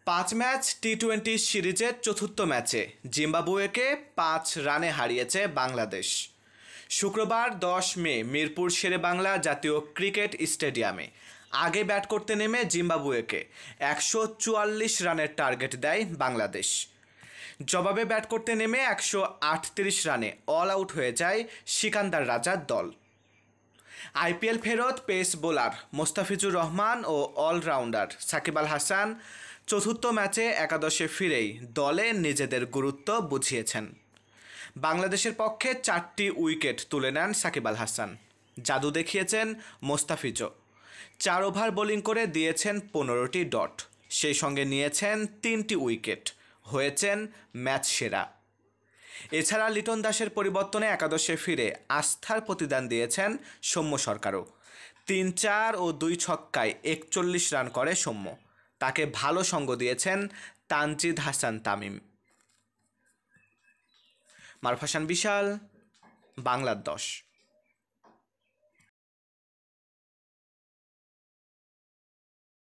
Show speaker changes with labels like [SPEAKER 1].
[SPEAKER 1] 5 match টি-20 সিরিজের চতুর্থ ম্যাচে জিম্বাবুয়েকে 5 রানে হারিয়েছে বাংলাদেশ। শুক্রবার 10 মে মিরপুর শেরেবাংলা জাতীয় ক্রিকেট স্টেডিয়ামে আগে ব্যাট করতে নেমে জিম্বাবুয়েকে 144 রানের টার্গেট দেয় বাংলাদেশ। জবাবে ব্যাট করতে নেমে 138 রানে অল আউট হয়ে যায় সিকান্দার রাজার দল। আইপিএল ফেরত পেস বোলার মোস্তাফিজুর রহমান ও অলরাউন্ডার সাকিব আল হাসান চতুর্থ ম্যাচে একাদশে ফিরেই দলে নিজেদের গুরুত্ব বুঝিয়েছেন। বাংলাদেশের পক্ষে 4টি উইকেট তুলে নেন সাকিব আল হাসান। জাদু দেখিয়েছেন মোস্তাফিজও। 4 ওভার বোলিং করে দিয়েছেন 15টি ডট, সেই সঙ্গে নিয়েছেন 3টি উইকেট, হয়েছেন ম্যাচ সেরা। এছাড়া লিটন দাসের পরিবর্তনে একাদশে ফিরে আস্থার প্রতিদান দিয়েছেন সৌম্য সরকারও। 3-4 ও 2 ছক্কায় 41 রান করে সৌম্য। তাকে ভালো সঙ্গ দিয়েছেন তানজিদ হাসান তামিম। মারুফ হাসান বিশাল, বাংলার 10।